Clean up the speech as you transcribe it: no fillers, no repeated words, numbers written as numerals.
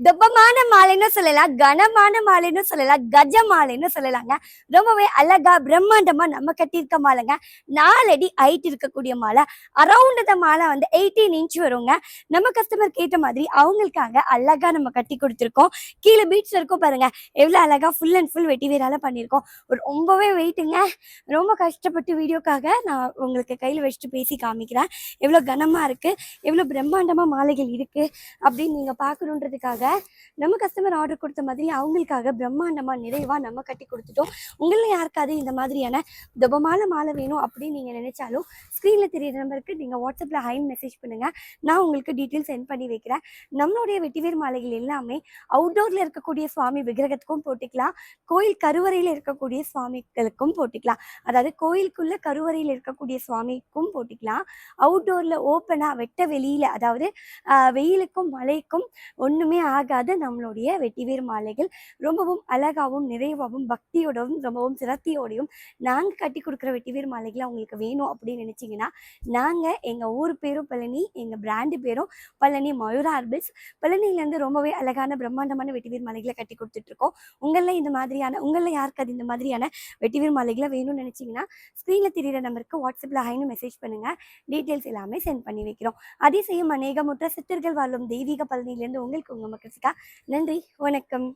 தெப்பமான மாலைன்னு சொல்லலாம், கனமான மாலைன்னு சொல்லலாம், கஜ மாலைன்னு சொல்லலாங்க. ரொம்பவே அழகா பிரம்மாண்டமா நம்ம கட்டியிருக்க மாலைங்க. 4 அடி ஹைட் இருக்கக்கூடிய மாலை. அரவுண்ட் த மாலை வந்து 18 இன்ச் வருங்க. நம்ம கஸ்டமர் கேட்ட மாதிரி அவங்களுக்காக அழகா நம்ம கட்டி கொடுத்துருக்கோம். கீழே பீட்ஸ் இருக்கும் பாருங்க, எவ்வளோ அழகா ஃபுல் அண்ட் ஃபுல் வெட்டி வேறால பண்ணியிருக்கோம். ரொம்பவே வெயிட்டுங்க. ரொம்ப கஷ்டப்பட்டு வீடியோக்காக நான் உங்களுக்கு கையில் வச்சுட்டு பேசி காமிக்கிறேன். எவ்வளோ கனமாக இருக்குது, எவ்வளோ பிரம்மாண்டமாக மாலைகள் இருக்குது அப்படின்னு நீங்கள் பார்க்கணுன்றதுக்காக நம்ம கஸ்டமர் ஆர்டர் கொடுத்த மாதிரி அவங்களுக்காக பிரம்மாண்டமா நிறைவா நம்ம கட்டி கொடுத்துட்டோம். உங்களில் யாருக்காவது இந்த மாதிரியான துபமான மாலை வேணும் அப்படின்னு நீங்க நினைச்சாலும் ஸ்க்ரீன்ல தெரியுற நம்பருக்கு நீங்க வாட்ஸ்அப்ல ஹைன்னு மெசேஜ் பண்ணுங்க. நான் உங்களுக்கு டீட்டெயில் சென்ட் பண்ணி வைக்கிறேன். நம்மளுடைய வெட்டிவேர் மாலைகள் எல்லாமே அவுட்டோர்ல இருக்கக்கூடிய சுவாமி விக்கிரகத்துக்கும் போட்டுக்கலாம், கோயில் கருவறையில் இருக்கக்கூடிய சுவாமிகளுக்கும் போட்டுக்கலாம். அதாவது கோயிலுக்குள்ள கருவறையில் இருக்கக்கூடிய சுவாமிக்கும் போட்டுக்கலாம். அவுட்டோர்ல ஓப்பனா வெட்ட வெளியில, அதாவது வெயிலுக்கும் மழைக்கும் ஒண்ணுமே ஆகாது நம்மளுடைய வெட்டிவேர் மாலைகள். ரொம்பவும் அழகாகவும் நிறைவாகவும் பக்தியோடவும் ரொம்பவும் சிரத்தையோடையும் நாங்கள் கட்டி கொடுக்குற வெட்டிவேர் மாலைகளை அவங்களுக்கு வேணும் அப்படின்னு நினச்சிங்கன்னா, நாங்கள் எங்கள் ஊர் பேரும் பழனி, எங்கள் பிராண்டு பேரும் பழனி மயூரா ஆர்பிள்ஸ். பழனியிலேருந்து ரொம்பவே அழகான பிரம்மாண்டமான வெட்டிவேர் மாலைகளை கட்டி கொடுத்துட்ருக்கோம். உங்களில் யாருக்காவது இந்த மாதிரியான வெட்டிவேர் மாலைகளை வேணும்னு நினச்சிங்கன்னா ஸ்க்ரீனில் தெரியிற நம்பருக்கு வாட்ஸ்அப்பில் ஹைன்னு மெசேஜ் பண்ணுங்கள். டீட்டெயில்ஸ் எல்லாமே சென்ட் பண்ணி வைக்கிறோம். அதிசயம் அநேகமுற்ற சித்தர்கள் வாழும் தெய்வீக பழனியிலேருந்து உங்களுக்கு உங்கள் மக்களுக்கா. நன்றி, வணக்கம்.